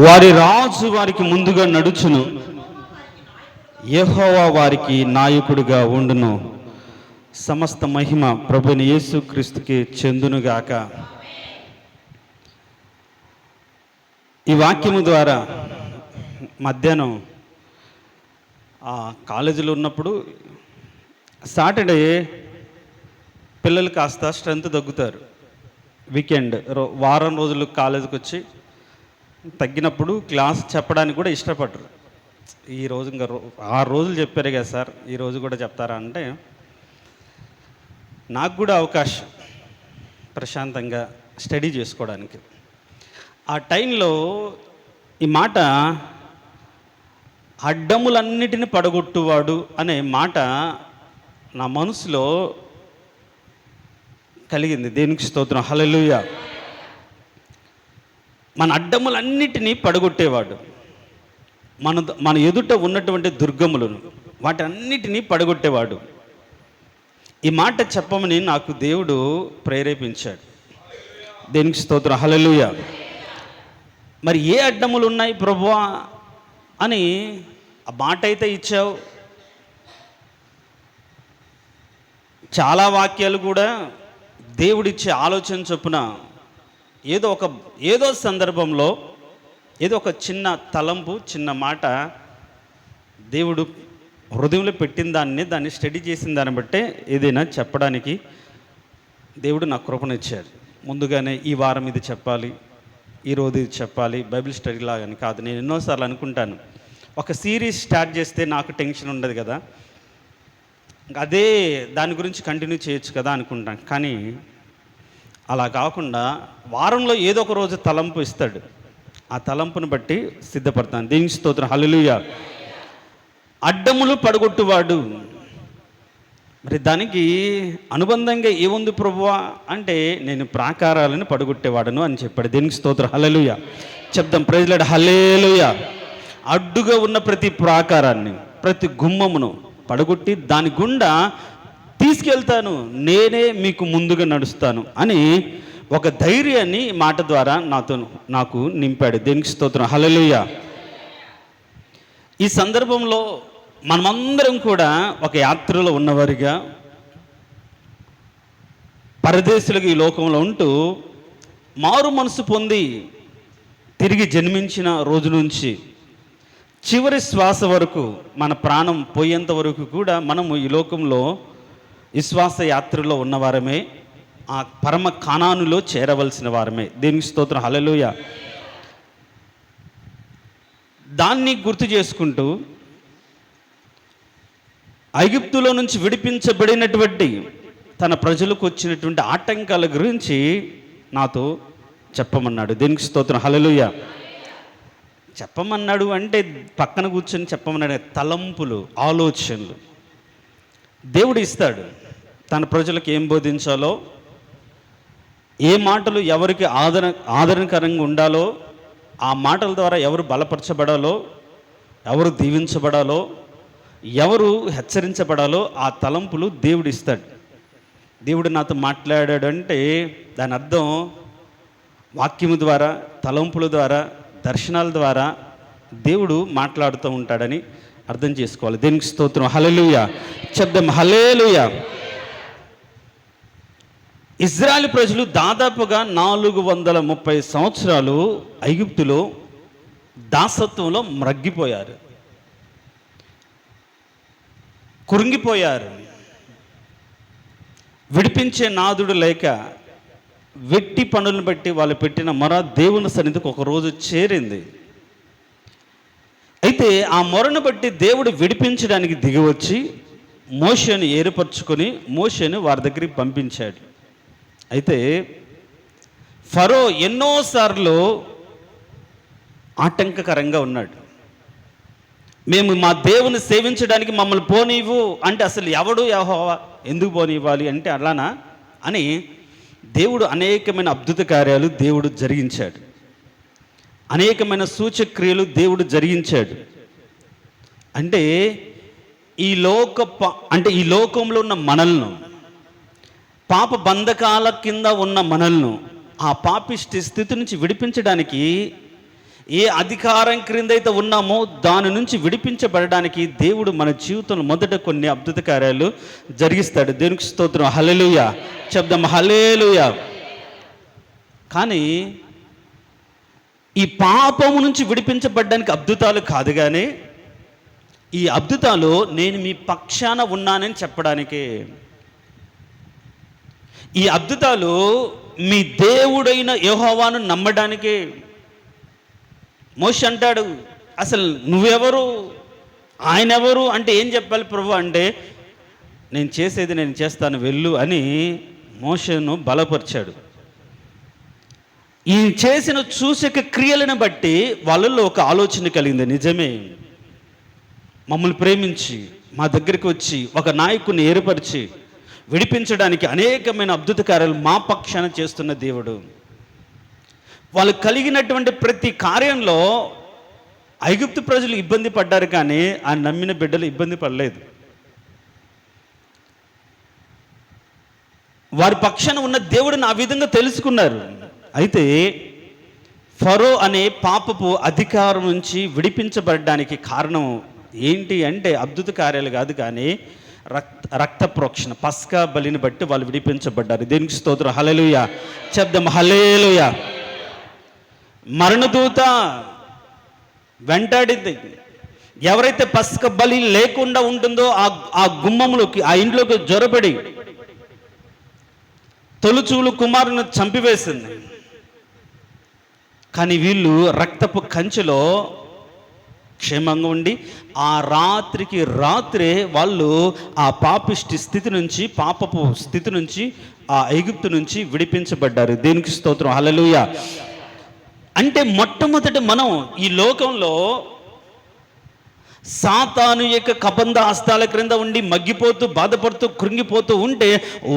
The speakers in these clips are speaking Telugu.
వారి రాజు వారికి ముందుగా నడుచును, యెహోవా వారికి నాయకుడిగా ఉండును. సమస్త మహిమ ప్రభువైన యేసుక్రీస్తుకి చెందునుగాక. ఈ వాక్యము ద్వారా మధ్యాహ్నం కాలేజీలో ఉన్నప్పుడు సాటర్డే పిల్లలు కాస్త స్ట్రెంత్ తగ్గుతారు. వీకెండ్ వారం రోజులు కాలేజీకి వచ్చి తగ్గినప్పుడు క్లాస్ చెప్పడానికి కూడా ఇష్టపడరు. ఈరోజు ఇంకా 6 రోజులు చెప్పారు కదా సార్, ఈరోజు కూడా చెప్తారా అంటే నాకు కూడా అవకాశం ప్రశాంతంగా స్టడీ చేసుకోవడానికి. ఆ టైంలో ఈ మాట అడ్డములన్నిటిని పడగొట్టువాడు అనే మాట నా మనసులో కలిగింది. దేవునికి స్తోత్రం, హల్లెలూయా. మన అడ్డములన్నిటినీ పడగొట్టేవాడు, మన ఎదుట ఉన్నటువంటి దుర్గములను వాటన్నిటినీ పడగొట్టేవాడు. ఈ మాట చెప్పమని నాకు దేవుడు ప్రేరేపించాడు. దేవునికి స్తోత్రం, హల్లెలూయా. మరి ఏ అడ్డములు ఉన్నాయి ప్రభువా అని ఆ మాట అయితే ఇచ్చావు. చాలా వాక్యాలు కూడా దేవుడిచ్చే ఆలోచన చొప్పున ఏదో సందర్భంలో ఏదో ఒక చిన్న తలంపు, చిన్న మాట దేవుడు హృదయంలో పెట్టిన దాన్ని స్టడీ చేసిన దాన్ని బట్టే ఏదైనా చెప్పడానికి దేవుడు నాకు కృపనిచ్చాడు. ముందుగానే ఈ వారం ఇది చెప్పాలి, ఈరోజు ఇది చెప్పాలి, బైబిల్ స్టడీ లాగాని కాదు. నేను ఎన్నోసార్లు అనుకుంటాను, ఒక సిరీస్ స్టార్ట్ చేస్తే నాకు టెన్షన్ ఉండదు కదా, అదే దాని గురించి కంటిన్యూ చేయొచ్చు కదా అనుకుంటాను. కానీ అలా కాకుండా వారంలో ఏదో ఒక రోజు తలంపు ఇస్తాడు. ఆ తలంపును బట్టి సిద్ధపడతాను. దేవునికి స్తోత్రం, హల్లెలూయా. అడ్డములు పడగొట్టువాడు, మరి దానికి అనుబంధంగా ఏముంది ప్రభువా అంటే నేను ప్రాకారాలను పడగొట్టేవాడను అని చెప్పాడు. దేవునికి స్తోత్రం, హల్లెలూయా. చెప్దాం, ప్రైజ్ లార్డ్, హల్లెలూయా. అడ్డుగా ఉన్న ప్రతి ప్రాకారాన్ని, ప్రతి గుమ్మమును పడగొట్టి దాని గుండా తీసుకెళ్తాను, నేనే మీకు ముందుగా నడుస్తాను అని ఒక ధైర్యాన్ని మాట ద్వారా నాకు నింపాడు. దేవునికి స్తోత్రం, హల్లెలూయా. ఈ సందర్భంలో మనమందరం కూడా ఒక యాత్రలో ఉన్నవారిగా, పరదేశులుగా ఈ లోకంలో ఉంటూ మారు మనసు పొంది తిరిగి జన్మించిన రోజు నుంచి చివరి శ్వాస వరకు, మన ప్రాణం పోయేంత వరకు కూడా మనము ఈ లోకంలో విశ్వాస యాత్రలో ఉన్నవారమే, ఆ పరమ కానానులో చేరవలసిన వారమే. దేవునికి స్తోత్రం, హల్లెలూయా. దాన్ని గుర్తు చేసుకుంటూ ఐగుప్తులో నుంచి విడిపించబడినటువంటి తన ప్రజలకు వచ్చినటువంటి ఆటంకాల గురించి నాతో చెప్పమన్నాడు. దేవునికి స్తోత్రం, హల్లెలూయా. చెప్పమన్నాడు అంటే పక్కన కూర్చొని చెప్పమన్నాడు. తలంపులు, ఆలోచనలు దేవుడు ఇస్తాడు. తన ప్రజలకు ఏం బోధించాలో, ఏ మాటలు ఎవరికి ఆదరణకరంగా ఉండాలో, ఆ మాటల ద్వారా ఎవరు బలపరచబడాలో, ఎవరు దీవించబడాలో, ఎవరు హెచ్చరించబడాలో ఆ తలంపులు దేవుడు ఇస్తాడు. దేవుడు నాతో మాట్లాడాడంటే దాని అర్థం వాక్యము ద్వారా, తలంపుల ద్వారా, దర్శనాల ద్వారా దేవుడు మాట్లాడుతూ ఉంటాడని అర్థం చేసుకోవాలి. దేవునికి స్తోత్రం, హల్లెలూయా. చెప్దాం, హల్లెలూయా. ఇజ్రాయెల్ ప్రజలు దాదాపుగా 430 సంవత్సరాలు ఐగుప్తులో దాసత్వంలో మ్రగ్గిపోయారు, కురింగిపోయారు. విడిపించే నాదుడు లేక వెట్టి పనులను బట్టి వాళ్ళు పెట్టిన మొర దేవుని సన్నిధికి ఒకరోజు చేరింది. అయితే ఆ మొరను బట్టి దేవుడు విడిపించడానికి దిగివచ్చి మోషేను ఏర్పరచుకొని మోషేను వారి దగ్గరికి పంపించాడు. అయితే ఫరో ఎన్నోసార్లు ఆటంకకరంగా ఉన్నాడు. మేము మా దేవుని సేవించడానికి మమ్మల్ని పోనివ్వు అంటే అసలు ఎవడు యెహోవా ఎందుకు పోనివ్వాలి అంటే అలానా అని దేవుడు అనేకమైన అద్భుత కార్యాలు దేవుడు జరిగించాడు. అనేకమైన సూచక్రియలు దేవుడు జరిగించాడు. అంటే ఈ లోకంలో ఉన్న మనల్ని, పాప బంధకాల కింద ఉన్న మనల్ని ఆ పాపిష్టి స్థితి నుంచి విడిపించడానికి, ఏ అధికారం క్రిందైతే ఉన్నామో దాని నుంచి విడిపించబడడానికి దేవుడు మన జీవితంలో మొదట కొన్ని అద్భుత కార్యాలు జరిగిస్తాడు. దేవునికి స్తోత్రం. హల్లెలూయా చెప్దాం, హల్లెలూయా. కానీ ఈ పాపము నుంచి విడిపించబడడానికి అద్భుతాలు కాదు, కానీ ఈ అద్భుతాలు నేను మీ పక్షాన ఉన్నానని చెప్పడానికి. ఈ అద్భుతాలు మీ దేవుడైన యెహోవాను నమ్మడానికే. మోషే అంటాడు, అసలు నువ్వెవరు, ఆయన ఎవరు అంటే ఏం చెప్పాలి ప్రభు అంటే, నేను చేసేది నేను చేస్తాను వెళ్ళు అని మోషేను బలపరిచాడు. ఈ చేసిన సూచక క్రియలను బట్టి వాళ్ళల్లో ఒక ఆలోచన కలిగింది, నిజమే మమ్మల్ని ప్రేమించి మా దగ్గరికి వచ్చి ఒక నాయకుని ఏర్పరిచి విడిపించడానికి అనేకమైన అద్భుత కార్యాలు మా పక్షాన చేస్తున్న దేవుడు. వాళ్ళు కలిగినటువంటి ప్రతి కార్యంలో ఐగుప్తు ప్రజలు ఇబ్బంది పడ్డారు, కానీ ఆ నమ్మిన బిడ్డలు ఇబ్బంది పడలేదు. వారి పక్షాన ఉన్న దేవుడిని ఆ విధంగా తెలుసుకున్నారు. అయితే ఫరో అనే పాపపు అధికారం నుంచి విడిపించబడడానికి కారణం ఏంటి అంటే అద్భుత కార్యాలు కాదు, కానీ రక్త ప్రోక్షణ, పస్కా బలిని బట్టి వాళ్ళు విడిపించబడ్డారు. దేనికి స్తోత్రం. హల్లెలూయా చెప్దాం, హల్లెలూయా. మరణదూత వెంటాడింది. ఎవరైతే పస్క బలి లేకుండా ఉంటుందో ఆ గుమ్మములోకి, ఆ ఇంట్లోకి జొరబడి తొలుచూలు కుమారుని చంపివేసింది. కానీ వీళ్ళు రక్తపు కంచెలో క్షేమంగా ఉండి ఆ రాత్రికి రాత్రే వాళ్ళు ఆ పాపిష్టి స్థితి నుంచి, పాపపు స్థితి నుంచి, ఆ ఐగుప్తు నుంచి విడిపించబడ్డారు. దేనికి స్తోత్రం. హల్లెలూయా. అంటే మొట్టమొదటి మనం ఈ లోకంలో సాతాను యొక్క కబంధ హస్తాల క్రింద ఉండి మగ్గిపోతూ బాధపడుతూ కృంగిపోతూ ఉంటే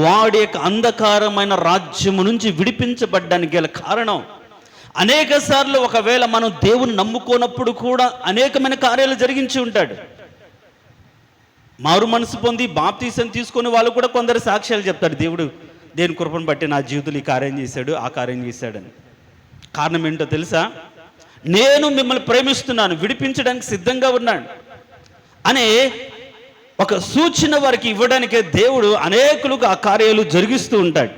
వాడి యొక్క అంధకారమైన రాజ్యము నుంచి విడిపించబడ్డానికి గల కారణం, అనేక సార్లు ఒకవేళ మనం దేవుని నమ్ముకోనప్పుడు కూడా అనేకమైన కార్యాలు జరిగించి ఉంటాడు. మారు మనసు పొంది బాప్తీసం తీసుకొని వాళ్ళు కూడా కొందరు సాక్ష్యాలు చెప్తాడు, దేవుడు దేని కృపను బట్టి నా జీవితంలో ఈ కార్యం చేశాడు, ఆ కార్యం చేశాడని. కారణం ఏంటో తెలుసా? నేను మిమ్మల్ని ప్రేమిస్తున్నాను, విడిపించడానికి సిద్ధంగా ఉన్నాను అనే ఒక సూచన వారికి ఇవ్వడానికే దేవుడు అనేకులకు ఆ కార్యాలు జరిగిస్తూ ఉంటాడు.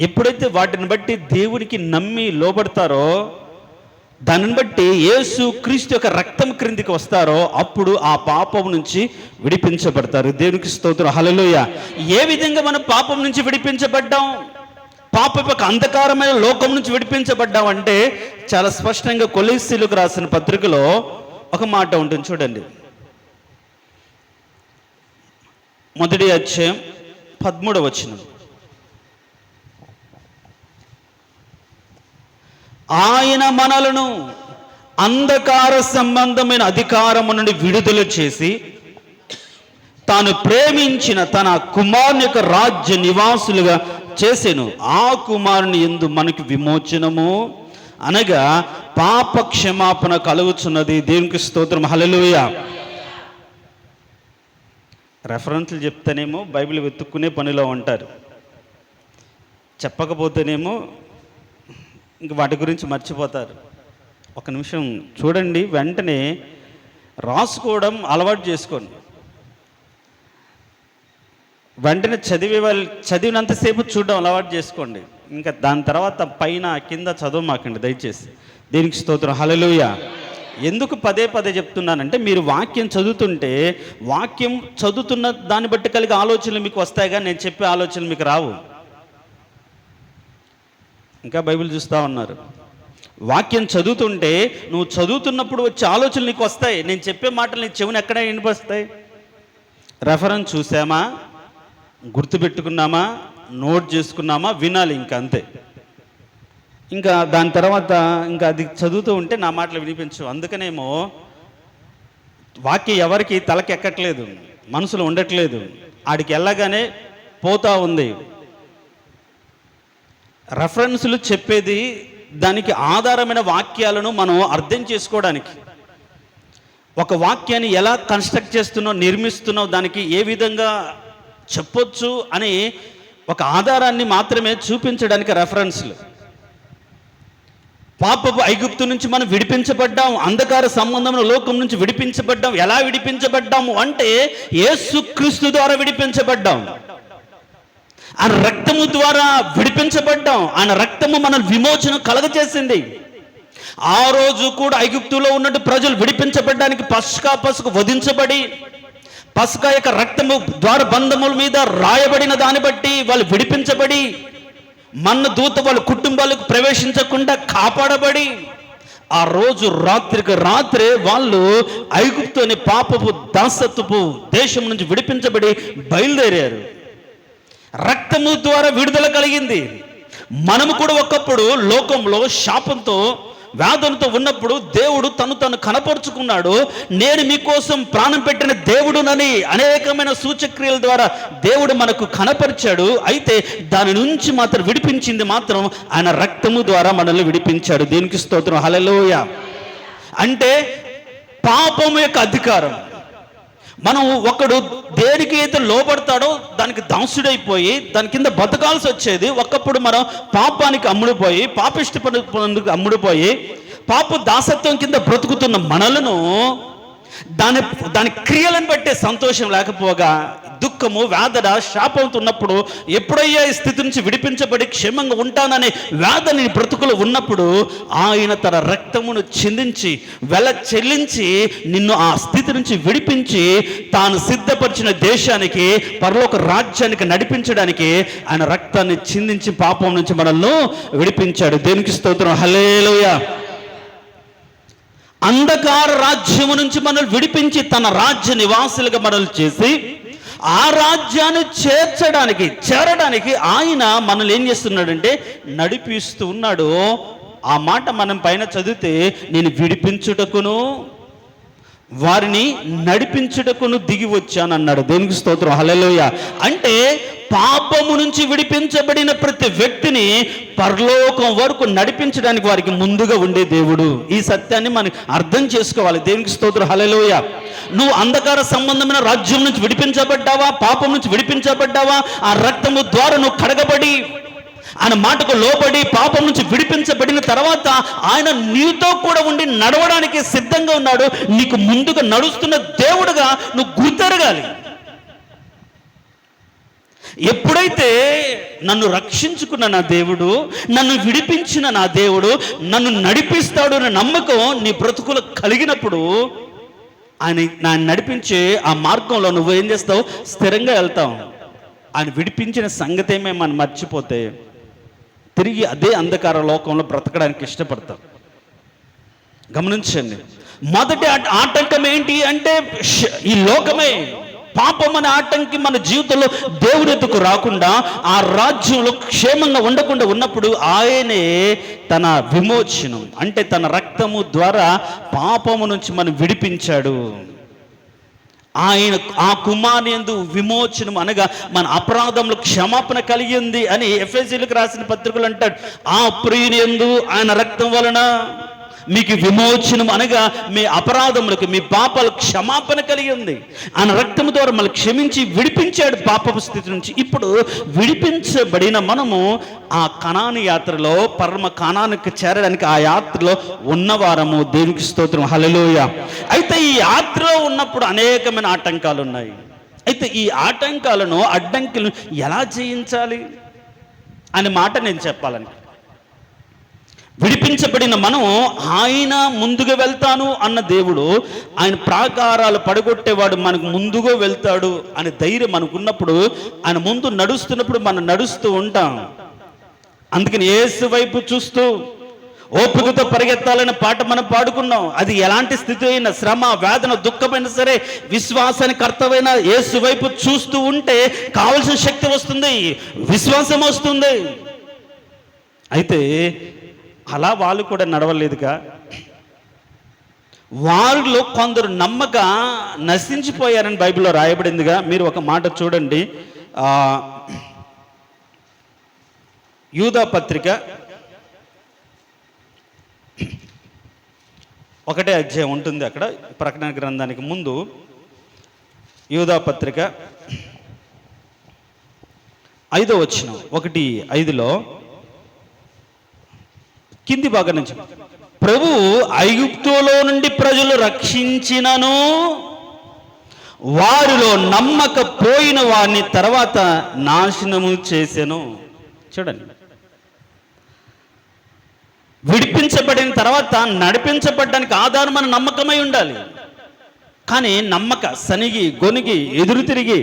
ఎప్పుడైతే వాటిని బట్టి దేవునికి నమ్మి లోబడతారో, దానిని బట్టి యేసు క్రీస్తు యొక్క రక్తం క్రిందికి వస్తారో అప్పుడు ఆ పాపం నుంచి విడిపించబడతారు. దేవునికి స్తోత్రం. హల్లెలూయా. ఏ విధంగా మనం పాపం నుంచి విడిపించబడ్డాం, పాపం యొక్క అంధకారమైన లోకం నుంచి విడిపించబడ్డాం అంటే చాలా స్పష్టంగా కొలస్సీలకు రాసిన పత్రికలో ఒక మాట ఉంటుంది, చూడండి. 1వ అధ్యాయం 13వ వచనం. ఆయన మనలను అంధకార సంబంధమైన అధికారము నుండి విడుదల చేసి తాను ప్రేమించిన తన కుమారుని యొక్క రాజ్య నివాసులుగా చేసెను. ఆ కుమారుని యందు మనకి విమోచనము అనగా పాప క్షమాపణ కలుగుచున్నది. దేవునికి స్తోత్రం. హల్లెలూయా. రెఫరెన్స్లు చెప్తేనేమో బైబిల్ వెతుక్కునే పనిలో ఉంటారు, చెప్పకపోతేనేమో ఇంక వాటి గురించి మర్చిపోతారు. ఒక నిమిషం చూడండి, వెంటనే రాసుకోవడం అలవాటు చేసుకోండి. వెంటనే చదివినంతసేపు చూడడం అలవాటు చేసుకోండి. ఇంకా దాని తర్వాత పైన కింద చదవమాకండి దయచేసి. దీనికి స్తోత్రం. హల్లెలూయా. ఎందుకు పదే పదే చెప్తున్నానంటే, మీరు వాక్యం చదువుతుంటే వాక్యం చదువుతున్న దాన్ని బట్టి కలిగే ఆలోచనలు మీకు వస్తాయి, కానీ నేను చెప్పే ఆలోచనలు మీకు రావు. ఇంకా బైబిల్ చూస్తూ ఉన్నారు. వాక్యం చదువుతుంటే నువ్వు చదువుతున్నప్పుడు వచ్చే ఆలోచనలు నీకు వస్తాయి, నేను చెప్పే మాటలు నీ చెవుని ఎక్కడ వినిపిస్తాయి. రెఫరెన్స్ చూసామా, గుర్తుపెట్టుకున్నామా, నోట్ చేసుకున్నామా, వినాలి, ఇంకా అంతే. ఇంకా దాని తర్వాత ఇంకా అది చదువుతూ ఉంటే నా మాటలు వినిపించు. అందుకనేమో వాక్యం ఎవరికి తలకి ఎక్కట్లేదు, మనసులో ఉండట్లేదు, ఆడికి వెళ్ళగానే పోతా ఉంది. రెఫరెన్స్లు చెప్పేది దానికి ఆధారమైన వాక్యాలను మనం అర్థం చేసుకోవడానికి, ఒక వాక్యాన్ని ఎలా కన్స్ట్రక్ట్ చేస్తున్నావు, నిర్మిస్తున్నావు, దానికి ఏ విధంగా చెప్పొచ్చు అని ఒక ఆధారాన్ని మాత్రమే చూపించడానికి రెఫరెన్స్లు. పాపపు ఐగుప్తు నుంచి మనం విడిపించబడ్డాం, అంధకార సంబంధమైన లోకం నుంచి విడిపించబడ్డాం. ఎలా విడిపించబడ్డాము అంటే యేసుక్రీస్తు ద్వారా విడిపించబడ్డాం. ఆయన రక్తము ద్వారా విడిపించబడ్డాం. ఆయన రక్తము మన విమోచన కలగజేసింది. ఆ రోజు కూడా ఐగుప్తులో ఉన్నట్టు ప్రజలు విడిపించబడ్డానికి పసుకు వధించబడి, పస్కా యొక్క రక్తము ద్వార బంధముల మీద రాయబడిన దాన్ని బట్టి వాళ్ళు విడిపించబడి, మన్న దూత వాళ్ళ కుటుంబాలకు ప్రవేశించకుండా కాపాడబడి, ఆ రోజు రాత్రికి రాత్రే వాళ్ళు ఐగుప్తు అనే పాపపు దాసత్వపు దేశం నుంచి విడిపించబడి బయలుదేరారు. రక్తము ద్వారా విడుదల కలిగింది. మనము కూడా ఒకప్పుడు లోకంలో శాపంతో వ్యాధులతో ఉన్నప్పుడు దేవుడు తను కనపరుచుకున్నాడు. నేను మీకోసం ప్రాణం పెట్టిన దేవుడునని అనేకమైన సూచక్రియల ద్వారా దేవుడు మనకు కనపరిచాడు. అయితే దాని నుంచి మాత్రం విడిపించింది మాత్రం ఆయన రక్తము ద్వారా మనల్ని విడిపించాడు. దీనికి స్తోత్రం, హల్లెలూయా. అంటే పాపం యొక్క అధికారం, మనం ఒకడు దేనికి అయితే లోబడతాడో దానికి దాసుడైపోయి దాని కింద బతకాల్సి వచ్చేది. ఒకప్పుడు మనం పాపానికి అమ్ముడుపోయి, పాపిష్టి పనులకు అమ్ముడుపోయి, పాప దాసత్వం కింద బ్రతుకుతున్న మనలను దాని క్రియలను బట్టే సంతోషం లేకపోగా దుఃఖము, వేదన, శాపంతో ఉన్నప్పుడు, ఎప్పుడయ్యా ఈ స్థితి నుంచి విడిపించబడి క్షేమంగా ఉంటాననే వేదన బ్రతుకులు ఉన్నప్పుడు ఆయన తన రక్తమును చిందించి చెల్లించి నిన్ను ఆ స్థితి నుంచి విడిపించి తాను సిద్ధపరిచిన దేశానికి, పరలోక రాజ్యానికి నడిపించడానికి ఆయన రక్తాన్ని చిందించి పాపం నుంచి మనల్ని విడిపించాడు. దేనికి స్తోత్రం, హల్లెలూయా. అంధకార రాజ్యము నుంచి మనల్ని విడిపించి తన రాజ్య నివాసులుగా మనల్ని చేసి ఆ రాజ్యాన్ని చేరడానికి ఆయన మనల్ని ఏం చేస్తున్నాడంటే నడిపిస్తూ ఉన్నాడు. ఆ మాట మనం పైన చదివితే, నేను విడిపించుటకును వారిని నడిపించుటకును దిగి వచ్చాను అన్నాడు. దేనికి స్తోత్రం, హల్లెలూయా. అంటే పాపము నుంచి విడిపించబడిన ప్రతి వ్యక్తిని పరలోకం వరకు నడిపించడానికి వారికి ముందుగా ఉండే దేవుడు. ఈ సత్యాన్ని మనం అర్థం చేసుకోవాలి. దేవునికి స్తోత్రం, హల్లెలూయా. నువ్వు అంధకార సంబంధమైన రాజ్యం నుంచి విడిపించబడ్డావా, పాపం నుంచి విడిపించబడ్డావా, ఆ రక్తము ద్వారా నువ్వు కడగబడి ఆయన మాటకు లోబడి పాపం నుంచి విడిపించబడిన తర్వాత ఆయన నీతో కూడా ఉండి నడవడానికి సిద్ధంగా ఉన్నాడు. నీకు ముందుగా నడుస్తున్న దేవుడుగా నువ్వు గుర్తెరగాలి. ఎప్పుడైతే నన్ను రక్షించుకున్న నా దేవుడు, నన్ను విడిపించిన నా దేవుడు నన్ను నడిపిస్తాడు అనే నమ్మకం నీ బ్రతుకులు కలిగినప్పుడు ఆయన నడిపించే ఆ మార్గంలో నువ్వు ఏం చేస్తావు, స్థిరంగా వెళ్తావు. ఆయన విడిపించిన సంగతేమే మనం మర్చిపోతే తిరిగి అదే అంధకార లోకంలో బ్రతకడానికి ఇష్టపడతాం. గమనించండి, మొదటి ఆటంకం ఏంటి అంటే ఈ లోకమే. పాపం అనే ఆటంకి మన జీవితంలో దేవుని ఎదుకు రాకుండా, ఆ రాజ్యంలో క్షేమంగా ఉండకుండా ఉన్నప్పుడు ఆయనే తన విమోచనం అంటే తన రక్తము ద్వారా పాపము నుంచి మనం విడిపించాడు. ఆయన ఆ కుమారుని యందు విమోచనం అనగా మన అపరాధంలో క్షమాపణ కలిగింది అని ఎఫెసీయులకు రాసిన పత్రికలు అంటాడు. ఆ ప్రియుని యందు ఆయన రక్తం వలన మీకు విమోచనం అనగా మీ అపరాధములకు, మీ పాపాలకు క్షమాపణ కలిగి ఉంది. ఆయన రక్తము ద్వారా మనల్ని క్షమించి విడిపించాడు పాపపు స్థితి నుంచి. ఇప్పుడు విడిపించబడిన మనము ఆ కనాను యాత్రలో, పరమ కనానుకి చేరడానికి ఆ యాత్రలో ఉన్నవారము. దేవునికి స్తోత్రం, హల్లెలూయా. అయితే ఈ యాత్రలో ఉన్నప్పుడు అనేకమైన ఆటంకాలు ఉన్నాయి. అయితే ఈ ఆటంకాలను, అడ్డంకులను ఎలా జయించాలి అనే మాట నేను చెప్పాలని, విడిపించబడిన మనం ఆయన ముందుగా వెళ్తాను అన్న దేవుడు, ఆయన ప్రాకారాలు పడగొట్టేవాడు మనకు ముందుగా వెళ్తాడు అనే ధైర్యం మనకున్నప్పుడు, ఆయన ముందు నడుస్తున్నప్పుడు మనం నడుస్తూ ఉంటాం. అందుకని యేసు వైపు చూస్తూ ఓపికతో పరిగెత్తాలనే పాట మనం పాడుకున్నాం. అది ఎలాంటి స్థితి అయినా, శ్రమ, వేదన, దుఃఖమైనా సరే, విశ్వాసానికి అర్థమైన యేసు వైపు చూస్తూ ఉంటే కావలసిన శక్తి వస్తుంది, విశ్వాసం వస్తుంది. అయితే అలా వాళ్ళు కూడా నడవలేదుగా. వారిలో కొందరు నమ్మక నశించిపోయారని బైబిల్లో రాయబడిందిగా. మీరు ఒక మాట చూడండి, యూదా పత్రిక 1వ అధ్యాయం ఉంటుంది అక్కడ, ప్రకటన గ్రంథానికి ముందు. యూదా పత్రిక 5వ వచనం 1:5లో కింది భాగం నుంచి, ప్రభువు ఐగుప్తులో నుండి ప్రజలు రక్షించినను వారిలో నమ్మకపోయిన వారిని తర్వాత నాశనము చేసెను. చూడండి, విడిపించబడిన తర్వాత నడిపించబడడానికి ఆధారం మన నమ్మకమై ఉండాలి. కానీ నమ్మక సనిగి గొనిగి ఎదురు తిరిగి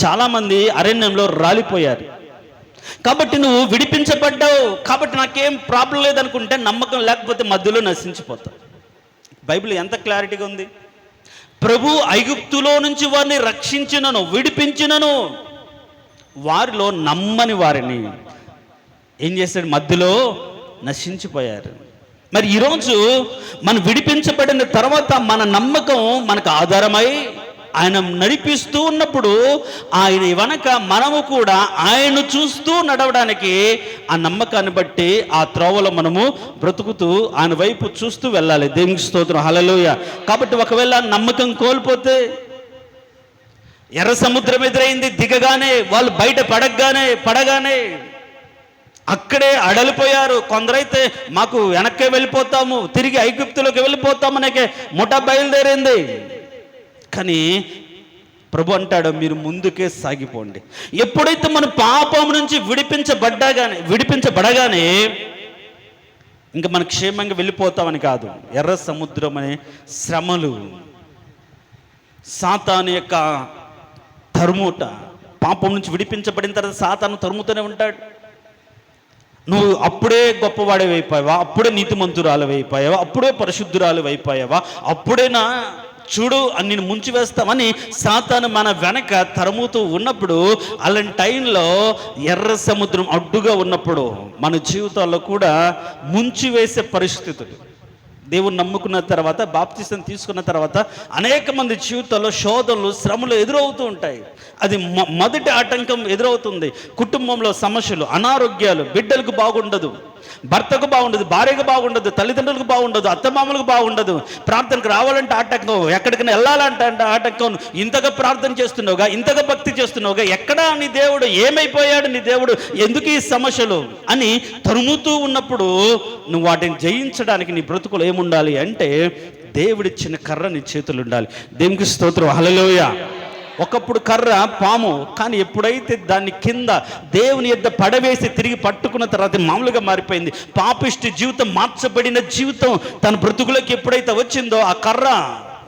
చాలామంది అరణ్యంలో రాలిపోయారు. కాబట్టి నువ్వు విడిపించబడ్డావు కాబట్టి నాకేం ప్రాబ్లం లేదనుకుంటే నమ్మకం లేకపోతే మధ్యలో నశించిపోతావు. బైబిల్ ఎంత క్లారిటీగా ఉంది. ప్రభు ఐగుప్తులో నుంచి వారిని రక్షించినను విడిపించినను వారిలో నమ్మని వారిని ఏం చేశాడు? మధ్యలో నశించిపోయారు. మరి ఈరోజు మనం విడిపించబడిన తర్వాత మన నమ్మకం మనకు ఆధారమై ఆయన నడిపిస్తూ ఉన్నప్పుడు ఆయన వెనక మనము కూడా ఆయన్ను చూస్తూ నడవడానికి ఆ నమ్మకాన్ని బట్టి ఆ త్రోవలో మనము బ్రతుకుతూ ఆయన వైపు చూస్తూ వెళ్ళాలి. దేవునికి స్తోత్రం, హల్లెలూయా. కాబట్టి ఒకవేళ నమ్మకం కోల్పోతే, ఎర్ర సముద్రం ఎదురైంది, దిగగానే వాళ్ళు బయట పడగానే అక్కడే అడలిపోయారు. కొందరైతే మాకు వెనక్కే వెళ్ళిపోతాము, తిరిగి ఐగుప్తులోకి వెళ్ళిపోతామనే ముఠ బయలుదేరింది. కానీ ప్రభు అంటాడు, మీరు ముందుకే సాగిపోండి. ఎప్పుడైతే మన పాపం నుంచి విడిపించబడగానే ఇంకా మన క్షేమంగా వెళ్ళిపోతామని కాదు. ఎర్ర సముద్రం అనే శ్రమలు, సాతాను యొక్క తరుముట, పాపం నుంచి విడిపించబడిన తర్వాత సాతాను తరుముతూనే ఉంటాడు. నువ్వు అప్పుడే గొప్పవాడివి అయిపోయావా, అప్పుడే నీతిమంతురాలు అయిపోయావా, అప్పుడే పరిశుద్ధురాలు అయిపోయావా, అప్పుడేనా చూడు అని నేను ముంచి వేస్తామని సాతాను మన వెనక తరుముతూ ఉన్నప్పుడు, అలాంటి టైంలో ఎర్ర సముద్రం అడ్డుగా ఉన్నప్పుడు మన జీవితాల్లో కూడా ముంచి వేసే పరిస్థితులు. దేవుని నమ్ముకున్న తర్వాత, బాప్తిసం తీసుకున్న తర్వాత అనేక మంది జీవితాల్లో శోధనలు, శ్రమలు ఎదురవుతూ ఉంటాయి. అది మొదటి ఆటంకం ఎదురవుతుంది. కుటుంబంలో సమస్యలు, అనారోగ్యాలు, బిడ్డలకు బాగుండదు, భర్తకు బాగుండదు, భార్యకు బాగుండదు, తల్లిదండ్రులకు బాగుండదు, అత్తమామలకు బాగుండదు. ప్రార్థనకు రావాలంటే ఆటంకం, ఎక్కడికైనా వెళ్ళాలంటే ఆటంకం. ఇంతగా ప్రార్థన చేస్తున్నావుగా, ఇంతగా భక్తి చేస్తున్నావుగా, ఎక్కడా నీ దేవుడు, ఏమైపోయాడు నీ దేవుడు, ఎందుకు ఈ సమస్యలు అని తరుముతూ ఉన్నప్పుడు నువ్వు వాటిని జయించడానికి నీ బ్రతుకులు ఏముండాలి అంటే దేవుడిచ్చిన కర్ర నీ చేతులు ఉండాలి. దేవునికి స్తోత్రం, హల్లెలూయా. ఒకప్పుడు కర్ర పాము, కానీ ఎప్పుడైతే దాన్ని కింద దేవుని యొద్ద పడవేసి తిరిగి పట్టుకున్న తర్వాత మామూలుగా మారిపోయింది. పాపిష్టి జీవితం, మార్చబడిన జీవితం తన బ్రతుకులోకి ఎప్పుడైతే వచ్చిందో ఆ కర్ర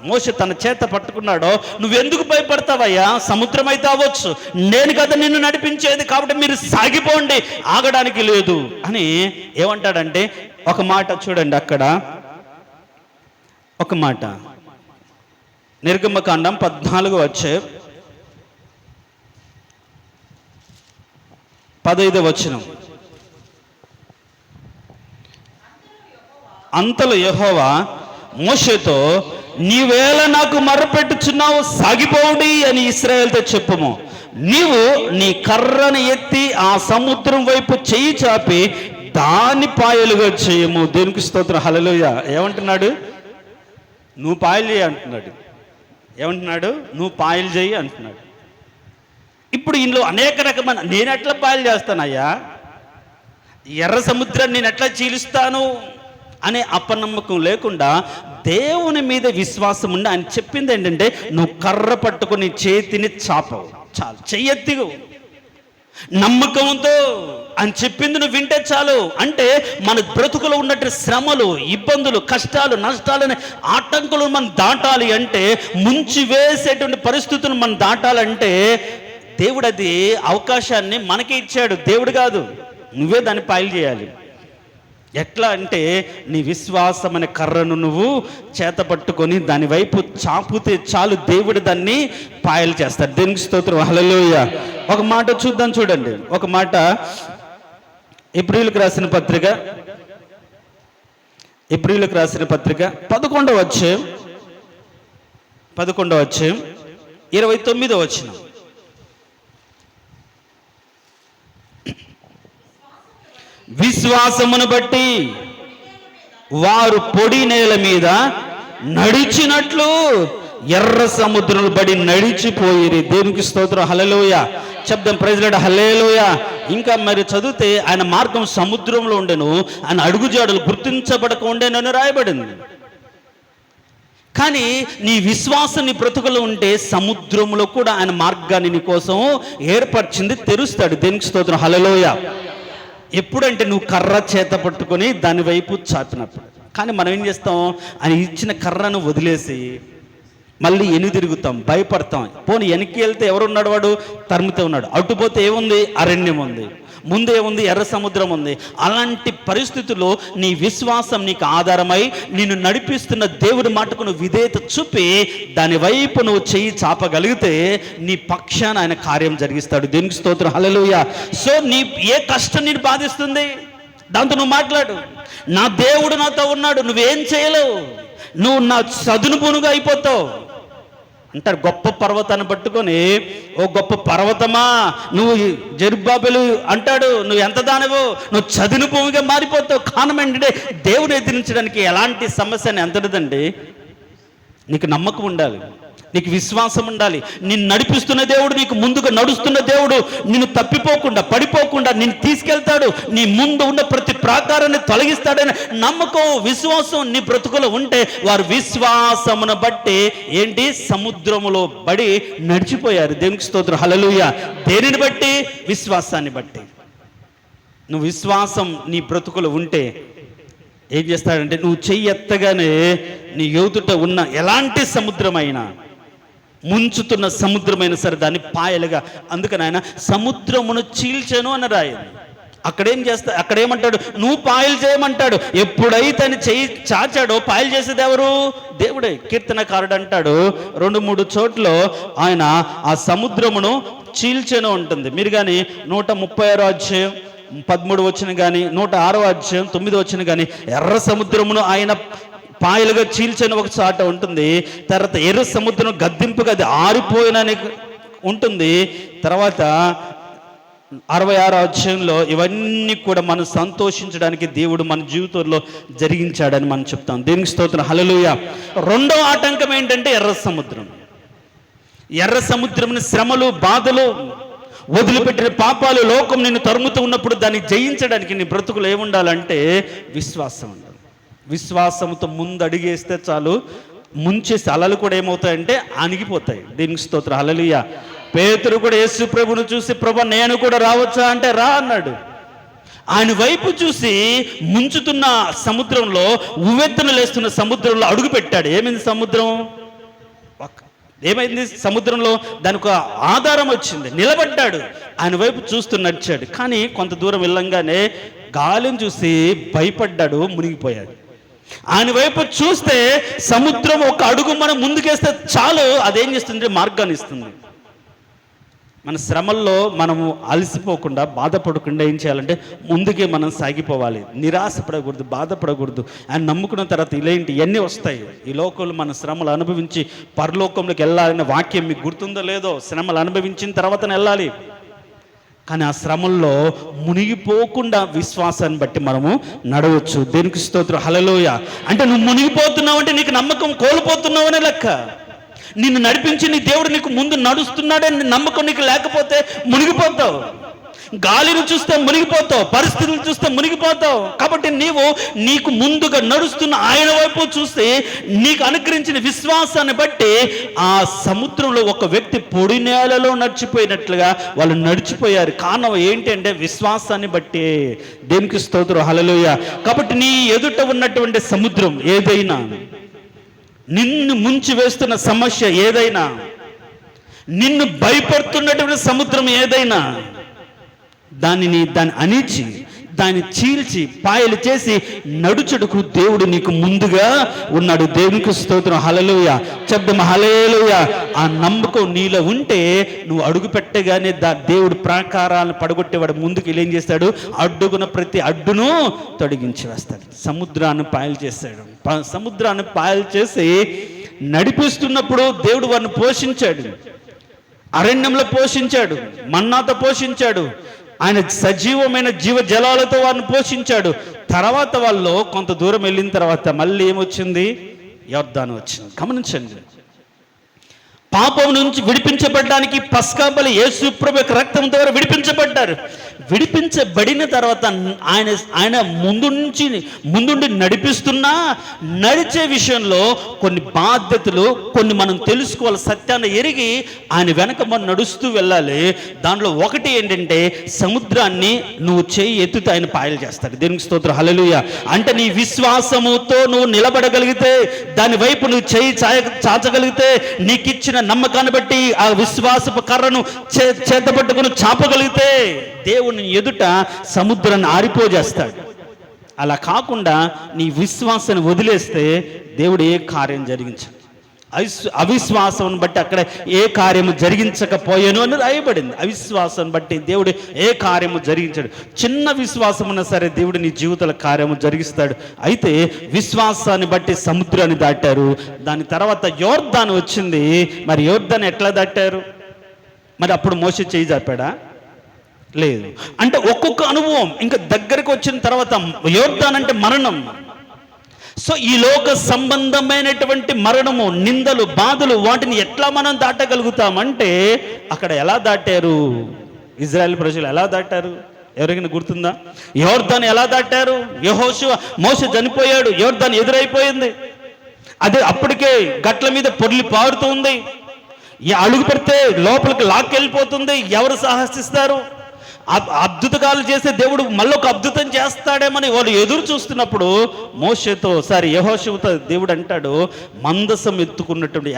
మోషే తన చేత పట్టుకున్నాడో, నువ్వెందుకు భయపడతావయ్యా, సముద్రం అయితే అవ్వచ్చు, నేను కదా నిన్ను నడిపించేది, కాబట్టి మీరు సాగిపోండి, ఆగడానికి లేదు అని ఏమంటాడంటే ఒక మాట చూడండి. అక్కడ ఒక మాట, నిర్గమకాండం 14:15. అంతలో యెహోవా మోషేతో, నీవేళ నాకు మొర్రపెట్టుచున్నావు, సాగిపోండి అని ఇశ్రాయేలుతో చెప్పుము. నీవు నీ కర్రను ఎత్తి ఆ సముద్రం వైపు చెయ్యి చాపి దాన్ని పాయలుగా చేయము. దేవునికి స్తోత్రం, హల్లెలూయా. ఏమంటున్నాడు? నువ్వు పాయలు చేయి అంటున్నాడు. ఏమంటున్నాడు? నువ్వు పాయలు చేయి అంటున్నాడు. ఇప్పుడు ఇందులో అనేక రకమైన, నేను ఎట్లా పాయలు చేస్తానయ్యా, ఎర్ర సముద్రాన్ని నేను ఎట్లా చీలుస్తాను అనే అపనమ్మకం లేకుండా దేవుని మీద విశ్వాసం ఉండి ఆయన చెప్పింది ఏంటంటే, నువ్వు కర్ర పట్టుకుని చేతిని చాపవు, చాలు, చెయ్యెత్తిగు, నమ్మకంతో అని చెప్పింది నువ్వు వింటే చాలు. అంటే మన బ్రతుకులో ఉన్నట్టు శ్రమలు, ఇబ్బందులు, కష్టాలు, నష్టాలని ఆటంకులు మనం దాటాలి అంటే, ముంచి వేసేటువంటి పరిస్థితులు మనం దాటాలంటే దేవుడు అది అవకాశాన్ని మనకి ఇచ్చాడు, దేవుడు కాదు. నువ్వే దాన్ని పాయలు చేయాలి. ఎట్లా అంటే నీ విశ్వాసం అనే కర్రను నువ్వు చేత పట్టుకొని దాని వైపు చాపుతే చాలు, దేవుడు దాన్ని పాయలు చేస్తాడు. దేవునికి స్తోత్రం, హల్లెలూయా. ఒక మాట చూద్దాం, చూడండి. ఒక మాట ఎబ్రీయులకు రాసిన పత్రిక 11వ అధ్యాయం 29వ వచనం. విశ్వాసమును బట్టి వారు పొడి నేల మీద నడిచినట్లు ఎర్ర సముద్రం బడి నడిచిపోయిరి. దేవునికి స్తోత్రం, హల్లెలూయా. శబ్దం ప్రైజ్ లార్డ్, హల్లెలూయా. ఇంకా మరి చదివితే ఆయన మార్గం సముద్రంలో ఉండెను, ఆయన అడుగుజాడలు గుర్తించబడక ఉండేనని రాయబడింది. కానీ నీ విశ్వాసం నీ బ్రతుకులో ఉంటే సముద్రంలో కూడా ఆయన మార్గాన్ని నీ కోసం ఏర్పరిచింది, తెరుస్తాడు. దేనికి స్తోత్రం, హల్లెలూయా. ఎప్పుడంటే నువ్వు కర్ర చేత పట్టుకొని దాని వైపు చాపినప్పుడు. కానీ మనం ఏం చేస్తాం, ఆయన ఇచ్చిన కర్రను వదిలేసి మళ్ళీ ఎన్ని తిరుగుతాం, భయపడతాం. పోనీ వెనక్కి వెళ్తే ఎవరున్నాడు, వాడు తరుముతే ఉన్నాడు. అటుపోతే ఏముంది, అరణ్యం ఉంది, ముందే ఉంది ఎర్ర సముద్రం ఉంది. అలాంటి పరిస్థితుల్లో నీ విశ్వాసం నీకు ఆధారమై నిన్ను నడిపిస్తున్న దేవుడి మాటకు నువ్వు విధేయత చూపి దాని వైపు నువ్వు చెయ్యి చాపగలిగితే నీ పక్షాన ఆయన కార్యం జరిగిస్తాడు. దేనికి స్తోత్రం, హల్లెలూయా. సో నీ ఏ కష్టం నేను బాధిస్తుంది, దాంతో నువ్వు మాట్లాడు. నా దేవుడు నాతో ఉన్నాడు, నువ్వేం చేయలేవు, నువ్వు నా సదునుపునుగా అయిపోతావు అంటారు. గొప్ప పర్వతాన్ని పట్టుకొని, ఓ గొప్ప పర్వతమా నువ్వు జెరుబ్బాబెలు అంటాడు, నువ్వు ఎంత దానివో, నువ్వు చదును భూమిగా మారిపోతావు. కారణం ఏంటంటే దేవుని ఎదిరించడానికి ఎలాంటి సమస్యని ఎంతటిదండి, నీకు నమ్మకం ఉండాలి, నీకు విశ్వాసం ఉండాలి. నిన్ను నడిపిస్తున్న దేవుడు, నీకు ముందుగా నడుస్తున్న దేవుడు నిన్ను తప్పిపోకుండా పడిపోకుండా నిన్ను తీసుకెళ్తాడు, నీ ముందు ఉన్న ప్రతి ప్రాకారాన్ని తొలగిస్తాడని నమ్మకం విశ్వాసం నీ బ్రతుకులో ఉంటే వారు విశ్వాసమును బట్టి ఏంటి సముద్రములో పడి నడిచిపోయారు. దేవునికి స్తోత్రం, హల్లెలూయా. దేనిని బట్టి, విశ్వాసాన్ని బట్టి. నువ్వు విశ్వాసం నీ బ్రతుకులో ఉంటే ఏం చేస్తాడంటే నువ్వు చెయ్యి ఎత్తగానే నీ ఎదుట ఉన్న ఎలాంటి సముద్రమైనా, ముంచుతున్న సముద్రమైన సరే దాన్ని పాయలుగా, అందుకని ఆయన సముద్రమును చీల్చెను అని రాయింది. అక్కడేం చేస్తా, అక్కడేమంటాడు, నువ్వు పాయలు చేయమంటాడు. ఎప్పుడైతే ఆయన చెయ్యి చాచాడో పాయలు చేసేది ఎవరు, దేవుడే. కీర్తనకారుడు అంటాడు 2-3 చోట్ల ఆయన ఆ సముద్రమును చీల్చెను ఉంటుంది. మీరు కానీ 136వ అధ్యాయం 13 వచ్చిన కానీ 106వ అధ్యాయం 9 వచ్చిన కానీ ఎర్ర సముద్రమును ఆయన పాయలుగా చీల్చని ఒక చాట ఉంటుంది. తర్వాత ఎర్ర సముద్రం గద్దింపుగా అది ఆరిపోయినని ఉంటుంది. తర్వాత 66వ అధ్యాయంలో ఇవన్నీ కూడా మనం సంతోషించడానికి దేవుడు మన జీవితంలో జరిగించాడని మనం చెప్తాం. దేనికి స్తోత్రం, హల్లెలూయా. రెండవ ఆటంకం ఏంటంటే ఎర్ర సముద్రం. ఎర్ర సముద్రం శ్రమలు, బాధలు, వదిలిపెట్టిన పాపాలు, లోకం నిన్ను తరుముతూ ఉన్నప్పుడు దాన్ని జయించడానికి నీ బ్రతుకులు ఏముండాలంటే విశ్వాసం ఉండాలి. విశ్వాసంతో ముందు అడిగేస్తే చాలు, ముంచేసి అలలు కూడా ఏమవుతాయంటే అణిగిపోతాయి. దీనికి స్తోత్రం, హల్లెలూయా. పేతురు కూడా యేసు ప్రభువును చూసి, ప్రభు నేను కూడా రావచ్చా అంటే రా అన్నాడు. ఆయన వైపు చూసి ముంచుతున్న సముద్రంలో, ఉవ్వెత్తున లేస్తున్న సముద్రంలో అడుగు పెట్టాడు. ఏమైంది సముద్రం, ఏమైంది సముద్రంలో, దానికి ఒక ఆధారం వచ్చింది, నిలబడ్డాడు, ఆయన వైపు చూస్తూ నడిచాడు. కానీ కొంత దూరం వెళ్ళంగానే గాలిని చూసి భయపడ్డాడు, మునిగిపోయాడు. ఆయన వైపు చూస్తే సముద్రం ఒక అడుగు మనం ముందుకేస్తే చాలు, అదేం చేస్తుంది, మార్గాన్ని ఇస్తుంది. మన శ్రమల్లో మనము అలసిపోకుండా, బాధపడకుండా ఏం చేయాలంటే ముందుకే మనం సాగిపోవాలి. నిరాశపడకూడదు, బాధపడకూడదు. ఆయన నమ్ముకున్న తర్వాత ఇలాంటి ఇవన్నీ వస్తాయి. ఈ లోకంలో మన శ్రమలు అనుభవించి పరలోకంలోకి వెళ్ళాలనే వాక్యం మీకు గుర్తుందో లేదో, శ్రమలు అనుభవించిన తర్వాతనే వెళ్ళాలి. కానీ ఆ శ్రమల్లో మునిగిపోకుండా విశ్వాసాన్ని బట్టి మనము నడవచ్చు. దేనికి స్తోత్రం, హల్లెలూయా. అంటే నువ్వు మునిగిపోతున్నావు అంటే నీకు నమ్మకం కోల్పోతున్నావు అనే లెక్క. నిన్ను నడిపించి నీ దేవుడు నీకు ముందు నడుస్తున్నాడని నమ్మకం నీకు లేకపోతే మునిగిపోతావు. గాలిని చూస్తే మునిగిపోతావు, పరిస్థితులు చూస్తే మునిగిపోతావు. కాబట్టి నీకు ముందుగా నడుస్తున్న ఆయన వైపు చూస్తే నీకు అనుగ్రహించిన విశ్వాసాన్ని బట్టి ఆ సముద్రంలో ఒక వ్యక్తి పొడి నేలలో నడిచిపోయినట్లుగా వాళ్ళు నడిచిపోయారు. కారణం ఏంటంటే విశ్వాసాన్ని బట్టి. దేనికి స్తోత్రం, హల్లెలూయా. కాబట్టి నీ ఎదుట ఉన్నటువంటి సముద్రం ఏదైనా, నిన్ను ముంచి వేస్తున్న సమస్య ఏదైనా, నిన్ను భయపడుతున్నటువంటి సముద్రం ఏదైనా, దాన్ని అణిచి, దాన్ని చీల్చి పాయలు చేసి నడుచుటకు దేవుడు నీకు ముందుగా ఉన్నాడు. దేవునికి స్తోత్రం, హల్లెలూయా. చెప్దాం హల్లెలూయా. ఆ నమ్మకం నీలో ఉంటే నువ్వు అడుగు పెట్టగానే దేవుడు ప్రాకారాలను పడగొట్టేవాడు ముందుకు ఏం చేస్తాడు, అడ్డుకున్న ప్రతి అడ్డును తొలగించి వేస్తాడు. సముద్రాన్ని పాయలు చేస్తాడు. సముద్రాన్ని పాయలు చేసి నడిపిస్తున్నప్పుడు దేవుడు వారిని పోషించాడు. అరణ్యంలో పోషించాడు, మన్నాతో పోషించాడు, ఆయన సజీవమైన జీవ జలాలతో వారిని పోషించాడు. తర్వాత వాళ్ళు కొంత దూరం వెళ్ళిన తర్వాత మళ్ళీ ఏమొచ్చింది, యొర్దాను వచ్చింది. గమనించండి, పాపం నుంచి విడిపించబడడానికి పస్కా బలి యేసు ప్రభు యొక్క రక్తం ద్వారా విడిపించబడ్డారు. విడిపించబడిన తర్వాత ఆయన ముందుండి నడిపిస్తున్నా, నడిచే విషయంలో కొన్ని బాధ్యతలు, కొన్ని మనం తెలుసుకోవాలి. సత్యాన్ని ఎరిగి ఆయన వెనక మనం నడుస్తూ వెళ్ళాలి. దాంట్లో ఒకటి ఏంటంటే, సముద్రాన్ని నువ్వు చేయి ఎత్తుతే ఆయన పాయలు చేస్తాడు. దేవునికి స్తోత్రం, హల్లెలూయా. అంటే నీ విశ్వాసముతో నువ్వు నిలబడగలిగితే, దాని వైపు నువ్వు చేయి చాచగలిగితే, నీకు ఇచ్చిన నమ్మకాన్ని బట్టి ఆ విశ్వాసపు కర్రను చేతపట్టుకుని చాపగలిగితే దేవుని ఎదుట సముద్రాన్ని ఆరిపోజేస్తాడు. అలా కాకుండా నీ విశ్వాసాన్ని వదిలేస్తే దేవుడు ఏ కార్యం జరిగించడు. అవిశ్వాసం బట్టి అక్కడ ఏ కార్యము జరిగించకపోయాను అని రాయబడింది. అవిశ్వాసం బట్టి దేవుడు ఏ కార్యము జరిగించాడు. చిన్న విశ్వాసం ఉన్నా సరే దేవుడు నీ జీవితంలో కార్యము జరిగిస్తాడు. అయితే విశ్వాసాన్ని బట్టి సముద్రాన్ని దాటారు. దాని తర్వాత యోర్దాను వచ్చింది. మరి యోర్దాను ఎట్లా దాటారు? మరి అప్పుడు మోషే చేయి జాపాడా? లేదు. అంటే ఒక్కొక్క అనుభవం ఇంకా దగ్గరకు వచ్చిన తర్వాత, యోర్దాను అంటే మరణం. సో ఈ లోక సంబంధమైనటువంటి మరణము, నిందలు, బాధలు, వాటిని ఎట్లా మనం దాటగలుగుతామంటే, అక్కడ ఎలా దాటారు ఇజ్రాయెల్ ప్రజలు? ఎలా దాటారు? ఎవరికైనా గుర్తుందా? యోర్దాను ఎలా దాటారు? యెహోషువ, మోషే చనిపోయాడు, యోర్దాను ఎదురైపోయింది. అదే అప్పటికే గట్ల మీద పొర్లి పారుతుంది. అడుగు పెడితే లోపలికి లాక్కెళ్ళిపోతుంది. ఎవరు సాహసిస్తారు? అద్భుతకాలు చేసే దేవుడు మళ్ళీ ఒక అద్భుతం చేస్తాడేమని వాళ్ళు ఎదురు చూస్తున్నప్పుడు యెహోషువతో దేవుడు అంటాడు, మందసం ఎత్తుకున్నటువంటి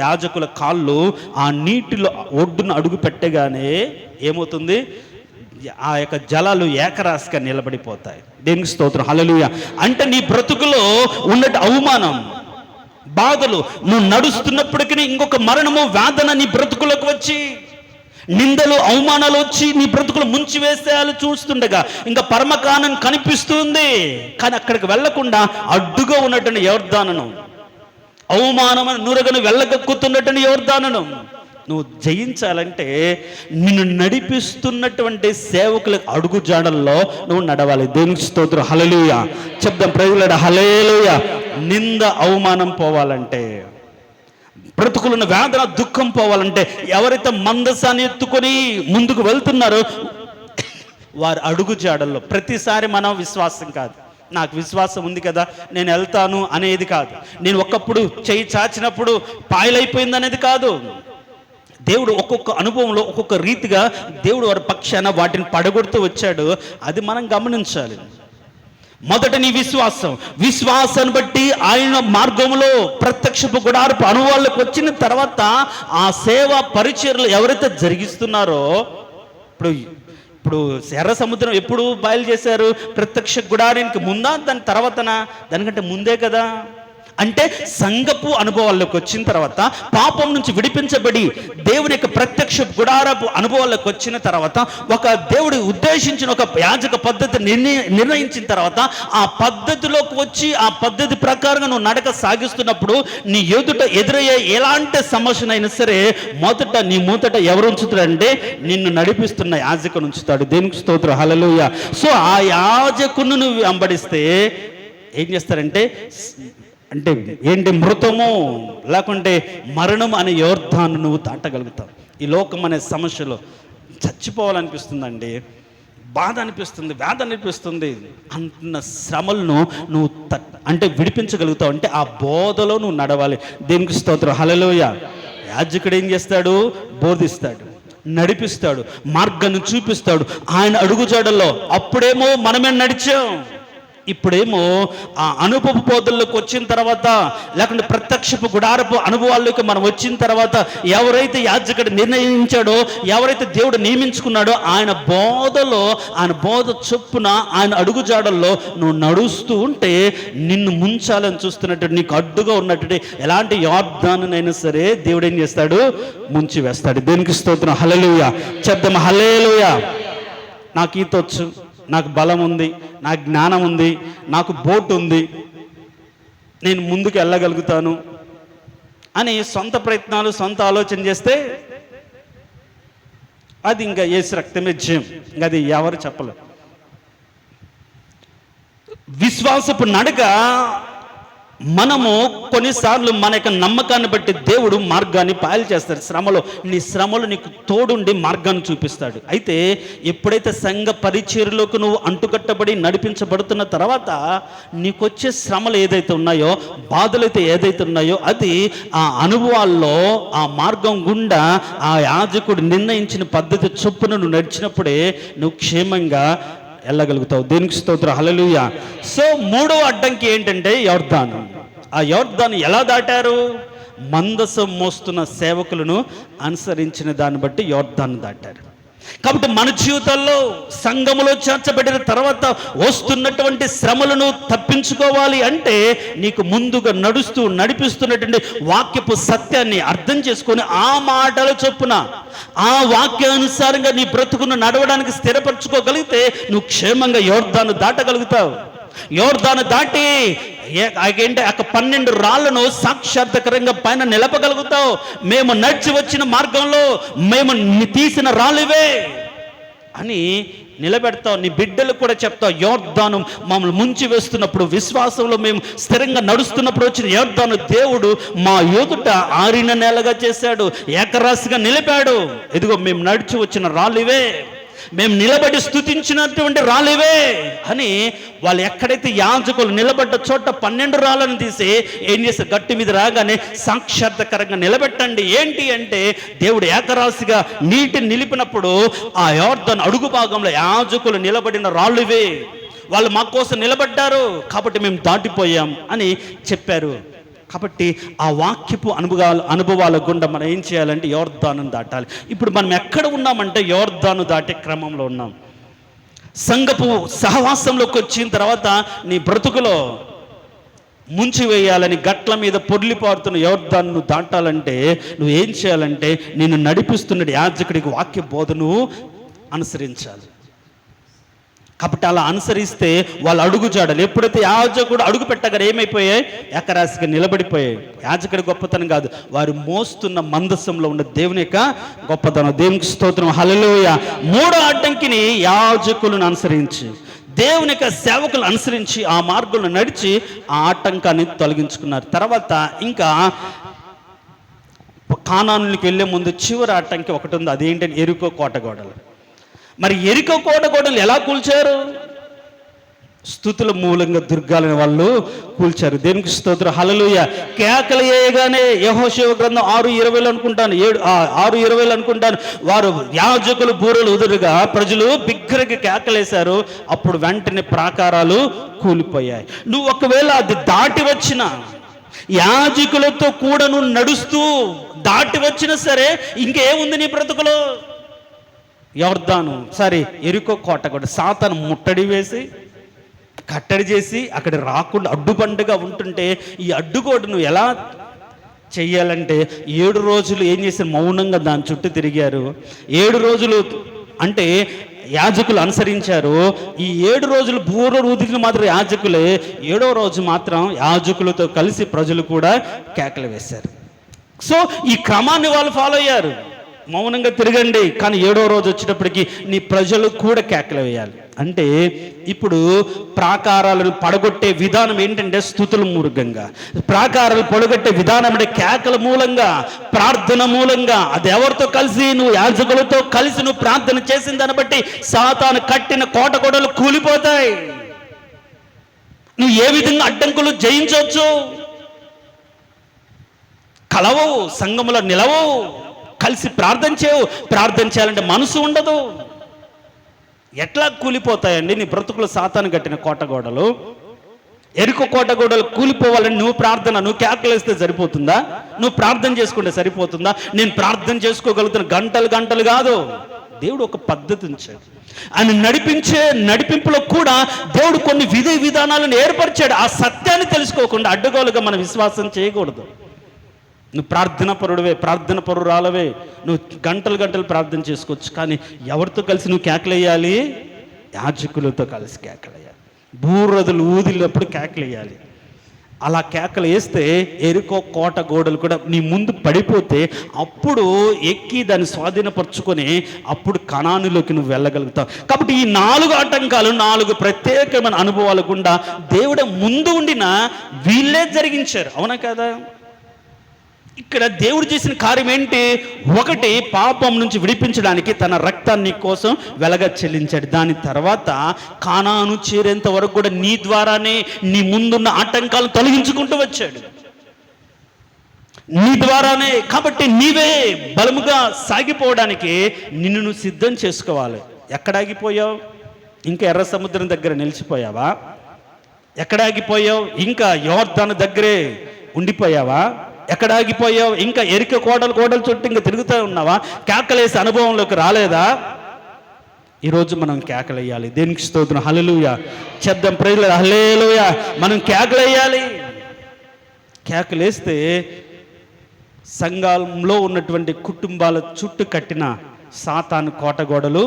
యాజకుల కాళ్ళు ఆ నీటిలో ఒడ్డున అడుగు పెట్టగానే ఏమవుతుంది? ఆ యొక్క జలాలు ఏకరాశిగా నిలబడిపోతాయి. దేవునికి స్తోత్రం, హల్లెలూయా. అంటే నీ బ్రతుకులో ఉన్నట్టు అవమానం, బాధలు, నువ్వు నడుస్తున్నప్పటికీ ఇంకొక మరణము, వేదన నీ బ్రతుకులకు వచ్చి, నిందలు, అవమానాలు వచ్చి నీ బ్రతుకులు ముంచి వేసేయాలి చూస్తుండగా ఇంకా పరమకానం కనిపిస్తుంది. కానీ అక్కడికి వెళ్లకుండా అడ్డుగా ఉన్నటువంటి యోర్దానును, అవమానమైన నురగను వెళ్ళగక్కుతున్నటువంటి యోర్దానును నువ్వు జయించాలంటే నిన్ను నడిపిస్తున్నటువంటి సేవకుల అడుగు జాడల్లో నువ్వు నడవాలి. దేవునికి స్తోత్రం, హల్లెలూయా. చెప్దాం ప్రైజులారా, హల్లెలూయా. నింద, అవమానం పోవాలంటే, బ్రతుకులున్న వేదన, దుఃఖం పోవాలంటే, ఎవరైతే మందసాన్ని ఎత్తుకొని ముందుకు వెళ్తున్నారో వారి అడుగు జాడల్లో ప్రతిసారి మనం విశ్వాసం కాదు, నాకు విశ్వాసం ఉంది కదా నేను వెళ్తాను అనేది కాదు, నేను ఒకప్పుడు చేయి చాచినప్పుడు పాయలైపోయింది అనేది కాదు. దేవుడు ఒక్కొక్క అనుభవంలో ఒక్కొక్క రీతిగా దేవుడు వారి పక్షాన వాటిని పడగొడుతూ వచ్చాడు. అది మనం గమనించాలి. మొదట నీ విశ్వాసాన్ని బట్టి ఆయన మార్గంలో ప్రత్యక్షపు గుడారపు అనుభవాలకు వచ్చిన తర్వాత ఆ సేవా పరిచర్యలు ఎవరైతే జరిగిస్తున్నారో, ఇప్పుడు ఎర్ర సముద్రం ఎప్పుడు బయలు చేశారు? ప్రత్యక్ష గుడారానికి ముందా, దాని తర్వాతనా? దానికంటే ముందే కదా. అంటే సంఘపు అనుభవాల్లోకి వచ్చిన తర్వాత, పాపం నుంచి విడిపించబడి దేవుని యొక్క ప్రత్యక్ష గుడారపు అనుభవాల్లోకి వచ్చిన తర్వాత, ఒక దేవుడు ఉద్దేశించిన ఒక యాజక పద్ధతి నిర్ణయించిన తర్వాత, ఆ పద్ధతిలోకి వచ్చి ఆ పద్ధతి ప్రకారంగా నువ్వు నడక సాగిస్తున్నప్పుడు నీ ఎదురయ్యే ఎలాంటి సమస్యనైనా సరే నీ మూతట ఎవరు ఉంచుతాడంటే నిన్ను నడిపిస్తున్న యాజకుని ఉంచుతాడు. దేవునికి స్తోత్రం, హల్లెలూయా. సో ఆ యాజకును నువ్వు వెంబడిస్తే ఏం చేస్తారంటే, అంటే ఏంటి, మృతము లేకుంటే మరణం అనే యోర్దాను నువ్వు దాటగలుగుతావు. ఈ లోకం అనే సమస్యలో చచ్చిపోవాలనిపిస్తుందండి, బాధ అనిపిస్తుంది, వేదన అనిపిస్తుంది. అంటున్న శ్రమలను నువ్వు అంటే విడిపించగలుగుతావు అంటే ఆ బోధలో నువ్వు నడవాలి. దేవునికి స్తోత్రం, హల్లెలూయా. యాజకుడు ఏం చేస్తాడు? బోధిస్తాడు, నడిపిస్తాడు, మార్గాన్ని చూపిస్తాడు ఆయన అడుగుజాడల్లో. అప్పుడేమో మనమే నడిచాం, ఇప్పుడేమో ఆ అనుభవ బోధల్లోకి వచ్చిన తర్వాత, లేకుంటే ప్రత్యక్షపు గుడారపు అనుభవాల్లోకి మనం వచ్చిన తర్వాత, ఎవరైతే యాజకుడు నిర్ణయించాడో, ఎవరైతే దేవుడు నియమించుకున్నాడో ఆయన బోధలో, ఆయన బోధ చొప్పున ఆయన అడుగుజాడల్లో నువ్వు నడుస్తూ ఉంటే నిన్ను ముంచాలని చూస్తున్నట్టు, నీకు అడ్డుగా ఉన్నట్టు ఎలాంటి యోర్దానునైనా సరే దేవుడు ఏం చేస్తాడు? ముంచి వేస్తాడు. దేనికి స్తోత్రం, హల్లెలూయా. చెప్దాం, హల్లెలూయా. నాకు ఈత వచ్చు, నాకు బలం ఉంది, నాకు జ్ఞానం ఉంది, నాకు బోట్ ఉంది, నేను ముందుకు వెళ్ళగలుగుతాను అని సొంత ప్రయత్నాలు, సొంత ఆలోచన చేస్తే అది ఇంకా యేసు రక్తమే జయం. ఇంకా అది ఎవరు చెప్పలేరు. విశ్వాసపు నడక మనము కొన్నిసార్లు మన యొక్క నమ్మకాన్ని బట్టి దేవుడు మార్గాన్ని పాయలు చేస్తాడు. శ్రమలో నీ శ్రమలు నీకు తోడుండి మార్గాన్ని చూపిస్తాడు. అయితే ఎప్పుడైతే సంఘ పరిచర్యలోకి నువ్వు అంటుకట్టబడి నడిపించబడుతున్న తర్వాత నీకొచ్చే శ్రమలు ఏదైతే ఉన్నాయో, బాధలు అయితే ఏదైతే ఉన్నాయో, అది ఆ అనుభవాల్లో ఆ మార్గం గుండా ఆ యాజకుడు నిర్ణయించిన పద్ధతి చొప్పున నువ్వు నడిచినప్పుడే నువ్వు క్షేమంగా వెళ్ళగలుగుతావు. దేనికి స్తోత్రం, హల్లెలూయా. సో మూడో అడ్డంకి ఏంటంటే యొర్దాను. ఆ యొర్దాను ఎలా దాటారు? మందసం మోస్తున్న సేవకులను అనుసరించిన దాన్ని బట్టి యొర్దాను దాటారు. కాబట్టి మన జీవితాల్లో సంఘములో చేర్చబడిన తర్వాత వస్తున్నటువంటి శ్రమలను తప్పించుకోవాలి అంటే నీకు ముందుగా నడిపిస్తున్నటువంటి వాక్యపు సత్యాన్ని అర్థం చేసుకొని ఆ మాటల చొప్పున ఆ వాక్యానుసారంగా నీ బ్రతుకును నడవడానికి స్థిరపరచుకోగలిగితే నువ్వు క్షేమంగా యొర్దాను దాటగలుగుతావు. యొర్దాను దాటి ఏంటి 12 రాళ్లను సాక్షాత్కరంగా పైన నిలపగలుగుతావు. మేము నడిచి వచ్చిన మార్గంలో మేము తీసిన రాళ్ళువే అని నిలబెడతావు. నీ బిడ్డలకు కూడా చెప్తావు, యొర్దాను మమ్మల్ని ముంచి వేస్తున్నప్పుడు, విశ్వాసంలో మేము స్థిరంగా నడుస్తున్నప్పుడు వచ్చిన యొర్దాను దేవుడు మా ఎదుట ఆరిన నేలగా చేశాడు, ఏకరాశిగా నిలిపాడు. ఇదిగో మేము నడిచి వచ్చిన రాళ్ళువే, మేము నిలబడి స్తుతించినటువంటి రాళ్ళువే అని వాళ్ళు ఎక్కడైతే యాజకులు నిలబడ్డ చోట 12 రాళ్ళను తీసి ఏం చేస్తారు, గట్టి మీద రాగానే సాక్షాత్కరంగా నిలబెట్టండి. ఏంటి అంటే దేవుడు ఏకరాశిగా నీటిని నిలిపినప్పుడు ఆ యొర్దాను అడుగు భాగంలో యాజకులు నిలబడిన రాళ్ళువే, వాళ్ళు మా కోసం నిలబడ్డారు కాబట్టి మేము దాటిపోయాం అని చెప్పారు. కాబట్టి ఆ వాక్యపు అనుభవాల గుండా మనం ఏం చేయాలంటే యొర్దాను దాటాలి. ఇప్పుడు మనం ఎక్కడ ఉన్నామంటే యొర్దాను దాటే క్రమంలో ఉన్నాం. సంఘపు సహవాసంలోకి వచ్చిన తర్వాత నీ బ్రతుకులో ముంచి వేయాలని గట్ల మీద పొర్లిపారుతున్న యొర్దాను దాటాలంటే నువ్వు ఏం చేయాలంటే నిన్ను నడిపిస్తున్న యాజకుడికి వాక్య బోధను అనుసరించాలి. కాబట్టి అలా అనుసరిస్తే వాళ్ళు అడుగుజాడలు ఎప్పుడైతే యాజకుడు అడుగు పెట్టగానే ఏమైపోయాయి, ఏకరాశిగా నిలబడిపోయాయి. యాజకుడి గొప్పతనం కాదు, వారు మోస్తున్న మందసంలో ఉన్న దేవుని యొక్క గొప్పతనం. దేవునికి స్తోత్రం, హల్లెలూయా. మూడో అడ్డంకిని యాజకులను అనుసరించి, దేవుని యొక్క సేవకులు అనుసరించి ఆ మార్గంలో నడిచి ఆ ఆటంకాన్ని తొలగించుకున్నారు. తర్వాత ఇంకా కానానునికి వెళ్ళే ముందు చివరి ఆటంకి ఒకటి ఉంది, అదేంటంటే ఎరికో కోటగోడలు. మరి ఎరికో కోటగోడలు ఎలా కూల్చారు? స్తుతుల మూలంగా దుర్గాలని వాళ్ళు కూల్చారు. దేవునికి స్తోత్రం, హల్లెలూయా. కేకలు వేయగానే యెహోషువ గ్రంథం 6:20 అనుకుంటాను, 6:20 అనుకుంటాను, వారు యాజకులు బూరలు ఉదురుగా ప్రజలు బిగ్గరగా కేకలేశారు. అప్పుడు వెంటనే ప్రాకారాలు కూలిపోయాయి. నువ్వు ఒకవేళ అది దాటి వచ్చిన యాజకులతో కూడా నువ్వు నడుస్తూ దాటి వచ్చినా సరే ఇంకేముంది నీ బ్రతుకులో? యొర్దాను సరే ఎరికో కోట కూడా సాతాను ముట్టడి వేసి కట్టడి చేసి అక్కడ రాకుండా అడ్డుబండగా ఉంటుంటే ఈ అడ్డుకోట నువ్వు ఎలా చెయ్యాలంటే 7 రోజులు ఏం చేశారు, మౌనంగా దాని చుట్టూ తిరిగారు. 7 రోజులు అంటే యాజకులు అనుసరించారు. ఈ 7 రోజులు బూర ఊదికి మాత్రం యాజకులే, 7వ రోజు మాత్రం యాజకులతో కలిసి ప్రజలు కూడా కేకలు వేశారు. సో ఈ క్రమాన్ని వాళ్ళు ఫాలో అయ్యారు. మౌనంగా తిరగండి, కానీ 7వ రోజు వచ్చేటప్పటికి నీ ప్రజలు కూడా కేకలు వేయాలి. అంటే ఇప్పుడు ప్రాకారాలను పడగొట్టే విధానం ఏంటంటే స్తుతుల మూలంగా, ప్రాకారాలు పడగొట్టే విధానం అంటే కేకల మూలంగా, ప్రార్థన మూలంగా. అది ఎవరితో కలిసి? నువ్వు యాజకులతో కలిసి నువ్వు ప్రార్థన చేసిన దాన్ని బట్టి సాతాను కట్టిన కోట గోడలు కూలిపోతాయి. నువ్వు ఏ విధంగా అడ్డంకులు జయించవచ్చు? కలవవు, సంఘములో నిలవవు, కలిసి ప్రార్థన చేయవు. ప్రార్థన చేయాలంటే మనసు ఉండదు. ఎట్లా కూలిపోతాయండి నీ బ్రతుకులు సాతాను కట్టిన కోటగోడలు? ఎరుక కోటగోడలు కూలిపోవాలని నువ్వు కేకలేస్తే సరిపోతుందా? నువ్వు ప్రార్థన చేసుకుంటే సరిపోతుందా? నేను ప్రార్థన చేసుకోగలుగుతున్న గంటలు కాదు. దేవుడు ఒక పద్ధతి ఉంచాడు. ఆయన నడిపింపులో కూడా దేవుడు కొన్ని విధానాలను ఏర్పరిచాడు. ఆ సత్యాన్ని తెలుసుకోకుండా అడ్డగోలుగా మన విశ్వాసం చేయకూడదు. నువ్వు ప్రార్థన పరుడువే, ప్రార్థన పరురాలవే, నువ్వు గంటలు ప్రార్థన చేసుకోవచ్చు, కానీ ఎవరితో కలిసి నువ్వు కేకలేయాలి? యాజకులతో కలిసి కేకలేయాలి. బూరదులు ఊదినప్పుడు కేకలేయాలి. అలా కేకలు వేస్తే ఎరుకో కోట గోడలు కూడా నీ ముందు పడిపోతే అప్పుడు ఎక్కి దాన్ని స్వాధీనపరచుకొని అప్పుడు కనానులోకి నువ్వు వెళ్ళగలుగుతావు. కాబట్టి ఈ 4 ఆటంకాలు, 4 ప్రత్యేకమైన అనుభవాలు గుండా దేవుడు ముందు ఉండిన వీళ్ళే జరిగించారు. అవునా కదా? ఇక్కడ దేవుడు చేసిన కార్యం ఏంటి? 1, పాపం నుంచి విడిపించడానికి తన రక్తాన్ని కోసం వెలగ చెల్లించాడు. దాని తర్వాత కానాను చేరేంత వరకు కూడా నీ ద్వారానే నీ ముందున్న ఆటంకాలను తొలగించుకుంటూ వచ్చాడు, నీ ద్వారానే. కాబట్టి నీవే బలముగా సాగిపోవడానికి నిన్ను నువ్వు సిద్ధం చేసుకోవాలి. ఎక్కడ ఆగిపోయావు? ఇంకా ఎర్ర సముద్రం దగ్గర నిలిచిపోయావా? ఎక్కడ ఆగిపోయావు? ఇంకా యోర్దాను దగ్గరే ఉండిపోయావా? ఎక్కడ ఆగిపోయావు? ఇంకా ఎరిక కోడలు చుట్టూ ఇంకా తిరుగుతూ ఉన్నావా? కేకలేసే అనుభవంలోకి రాలేదా? ఈరోజు మనం కేకలేయాలి. దేనికి స్తోత్రం, హల్లెలూయా. చెప్దాం ప్రైజ్లార్డ్, హల్లెలూయా. మనం కేకలేయాలి. కేకలేస్తే సంఘంలో ఉన్నటువంటి కుటుంబాల చుట్టూ కట్టిన సాతాను కోటగోడలు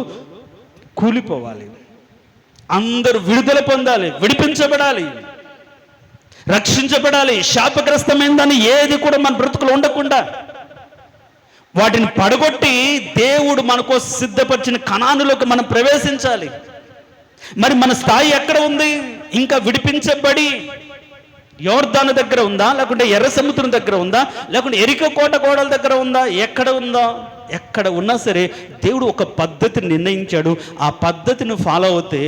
కూలిపోవాలి. అందరూ విడుదల పొందాలి, విడిపించబడాలి, రక్షించబడాలి. శాపగ్రస్తమైన దాన్ని ఏది కూడా మన బ్రతుకులు ఉండకుండా వాటిని పడగొట్టి దేవుడు మనకు సిద్ధపరిచిన కనానులోకి మనం ప్రవేశించాలి. మరి మన స్థాయి ఎక్కడ ఉంది? ఇంకా విడిపించబడి యోర్దాను దగ్గర ఉందా, లేకుంటే ఎర్ర సముద్రం దగ్గర ఉందా, లేకుంటే ఎరిక కోట గోడల దగ్గర ఉందా? ఎక్కడ ఉందా? ఎక్కడ ఉన్నా సరే దేవుడు ఒక పద్ధతిని నిర్ణయించాడు. ఆ పద్ధతిని ఫాలో అవుతే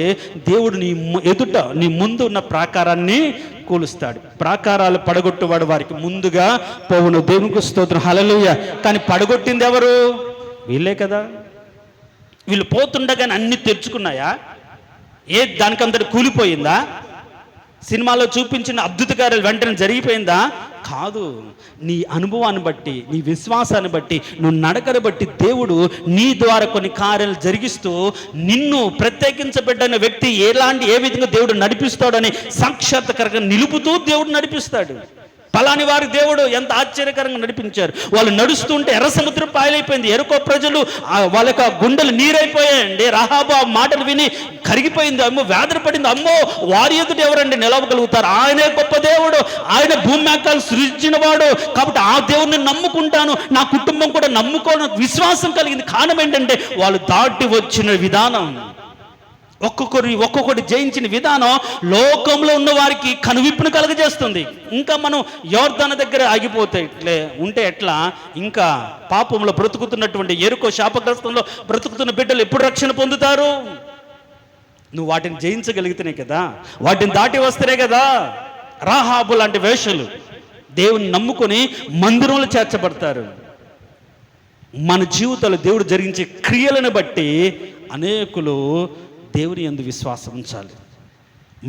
దేవుడు నీ ఎదుట, నీ ముందు ఉన్న ప్రాకారాన్ని కూలుస్తాడు. ప్రాకారాలు పడగొట్టువాడు వారికి ముందుగా పోవును. దేవునికి స్తోత్రం, హల్లెలూయా. కానీ పడగొట్టింది ఎవరు? వీళ్ళే కదా. వీళ్ళు పోతుండగానే అన్ని తెరుచుకున్నాయా? దానికంతటి కూలిపోయిందా? సినిమాలో చూపించిన అద్భుత కార్యాలు వెంటనే జరిగిపోయిందా? కాదు. నీ అనుభవాన్ని బట్టి, నీ విశ్వాసాన్ని బట్టి, నువ్వు నడకను బట్టి దేవుడు నీ ద్వారా కొన్ని కార్యాలు జరిగిస్తూ నిన్ను ప్రత్యేకించబడ్డ వ్యక్తి ఏ విధంగా దేవుడు నడిపిస్తాడని సాక్షాత్కరంగా నిలుపుతూ దేవుడు నడిపిస్తాడు. పలాని వారి దేవుడు ఎంత ఆశ్చర్యకరంగా నడిపించారు. వాళ్ళు నడుస్తుంటే ఎర్ర సముద్రం పాయలైపోయింది. ఎరుకో ప్రజలు వాళ్ళ యొక్క గుండెలు నీరైపోయాయండి. రహాబు ఆ మాటలు విని కరిగిపోయింది. అమ్మో, వేదన పడింది. అమ్మో, వారి ఎదుట ఎవరండి నిలవగలుగుతారు? ఆయనే గొప్ప దేవుడు, ఆయన భూమి ఆకాశాలు సృజించిన వాడు. కాబట్టి ఆ దేవుడిని నమ్ముకుంటాను, నా కుటుంబం కూడా నమ్ముకోను విశ్వాసం కలిగింది. కారణం ఏంటంటే వాళ్ళు దాటి వచ్చిన విధానం, ఒక్కొక్కటి జయించిన విధానం లోకంలో ఉన్న వారికి కనువిప్పును కలుగజేస్తుంది. ఇంకా మనం యోర్దాను దగ్గర ఆగిపోతే ఉంటే ఎట్లా? ఇంకా పాపంలో బ్రతుకుతున్నటువంటి ఎరుకో శాపగ్రస్తంలో బ్రతుకుతున్న బిడ్డలు ఎప్పుడు రక్షణ పొందుతారు? నువ్వు వాటిని జయించగలిగితేనే కదా, వాటిని దాటి వస్తేనే కదా. రాహాబు లాంటి వేషలు దేవుని నమ్ముకొని మందిరంలో చేర్చబడతారు. మన జీవితాలు దేవుడు జరిగించే క్రియలను బట్టి అనేకులు దేవుని యందు విశ్వాసం ఉంచాలి.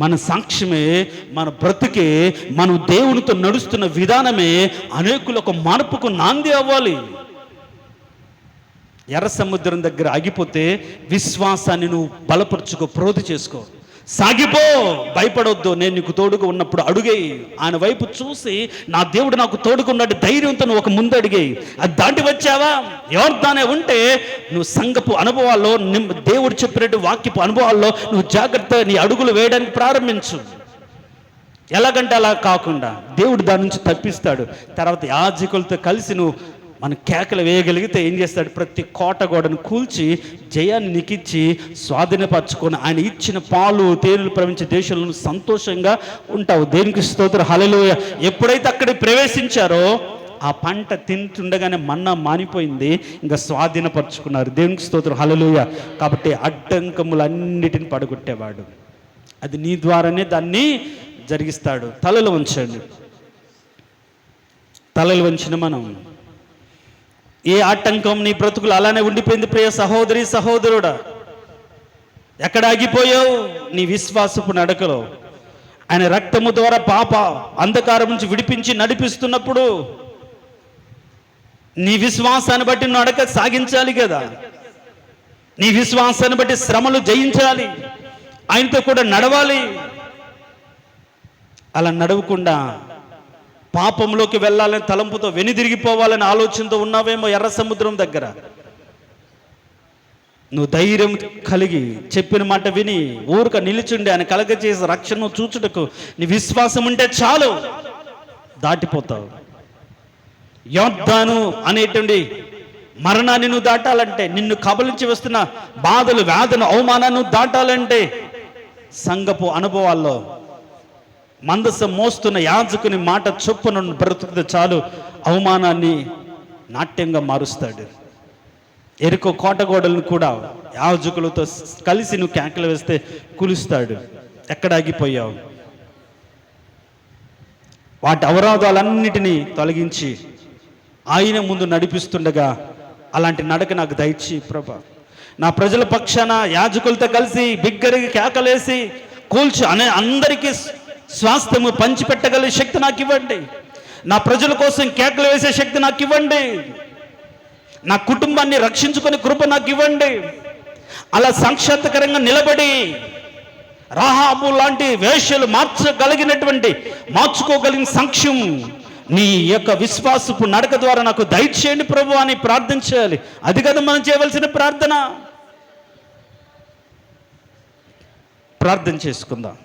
మన సాక్ష్యమే, మన బ్రతుకే, మనం దేవునితో నడుస్తున్న విధానమే అనేకులు ఒక మార్పుకు నాంది అవ్వాలి. ఎర్ర సముద్రం దగ్గర ఆగిపోతే విశ్వాసాన్ని నువ్వు బలపరుచుకో, ప్రోధి చేసుకో, సాగిపో, భయపడొద్దు. నేను నీకు తోడుగా ఉన్నప్పుడు అడుగేయి. ఆయన వైపు చూసి నా దేవుడు నాకు తోడుకున్నాడు ధైర్యంతో నువ్వు ఒక ముందు అడిగేయి. అది దాటి వచ్చావా? యోర్దానే ఉంటే నువ్వు సంఘపు అనుభవాల్లో, దేవుడు చెప్పినట్టు వాక్యపు అనుభవాల్లో నువ్వు జాగ్రత్తగా నీ అడుగులు వేయడానికి ప్రారంభించు. ఎలాగంటే అలా కాకుండా దేవుడు దాని నుంచి తప్పిస్తాడు. తర్వాత యాజకులతో కలిసి నువ్వు మన కేకలు వేయగలిగితే ఏం చేస్తాడు? ప్రతి కోట గోడను కూల్చి జయాన్ని నికిచ్చి స్వాధీనపరచుకొని ఆయన ఇచ్చిన పాలు తేనెలు ప్రవహించే దేశంలో సంతోషంగా ఉంటావు. దేనికి స్తోత్రం, హల్లెలూయా. ఎప్పుడైతే అక్కడికి ప్రవేశించారో ఆ పంట తింటుండగానే మన్నా మానిపోయింది, ఇంకా స్వాధీనపరచుకున్నారు. దేవునికి స్తోత్రం, హల్లెలూయా. కాబట్టి అడ్డంకములన్నిటిని పడగొట్టేవాడు. అది నీ ద్వారానే దాన్ని జరిగిస్తాడు. తలలు వంచండి. తలలు వంచిన మనం ఏ ఆటంకం నీ బ్రతుకులు అలానే ఉండిపోయింది. ప్రియ సహోదరి సహోదరుడా, ఎక్కడ ఆగిపోయావు? నీ విశ్వాసపు నడకలో ఆయన రక్తము ద్వారా పాప అంధకారం నుంచి విడిపించి నడిపిస్తున్నప్పుడు నీ విశ్వాసాన్ని బట్టి నడక సాగించాలి కదా. నీ విశ్వాసాన్ని బట్టి శ్రమలు జయించాలి, ఆయనతో కూడా నడవాలి. అలా నడవకుండా పాపంలోకి వెళ్ళాలని తలంపుతో వెనుదిరిగిపోవాలని ఆలోచనతో ఉన్నావేమో ఎర్ర సముద్రం దగ్గర. నువ్వు ధైర్యం కలిగి చెప్పిన మాట విని ఊరుక నిలుచుండి ఆయన కలగచేసి రక్షణను చూచుటకు నీ విశ్వాసం ఉంటే చాలు, దాటిపోతావు. యోర్దాను అనేటువంటి మరణాన్ని నువ్వు దాటాలంటే, నిన్ను కబలించి వస్తున్న బాధలు, వ్యాధులు, అవమానాన్ని దాటాలంటే సంఘపు అనుభవాల్లో మందసం మోస్తున్న యాజకుని మాట చొప్పున బ్రతుకుతే చాలు, అవమానాన్ని నాట్యంగా మారుస్తాడు. ఎరుకో కోటగోడలను కూడా యాజకులతో కలిసి నువ్వు కేకలు వేస్తే కూలుస్తాడు. ఎక్కడ ఆగిపోయావు? వాటి అవరోధాలన్నిటినీ తొలగించి ఆయన ముందు నడిపిస్తుండగా అలాంటి నడక నాకు దయచి ప్రభా. నా ప్రజల పక్షాన యాజకులతో కలిసి బిగ్గరగా కేకలేసి కూల్చి అందరికీ స్వాస్థ్యము పంచిపెట్టగలిగే శక్తి నాకు ఇవ్వండి. నా ప్రజల కోసం కేకలు వేసే శక్తి నాకు ఇవ్వండి. నా కుటుంబాన్ని రక్షించుకునే కృప నాకు ఇవ్వండి. అలా సాక్షాత్కరంగా నిలబడి రాహాబు లాంటి వేశ్యలు మార్చుకోగలిగిన సాక్ష్యం నీ యొక్క విశ్వాసపు నడక ద్వారా నాకు దయచేయండి ప్రభు అని ప్రార్థించాలి. అది కదా మనం చేయవలసిన ప్రార్థన. ప్రార్థన చేసుకుందాం.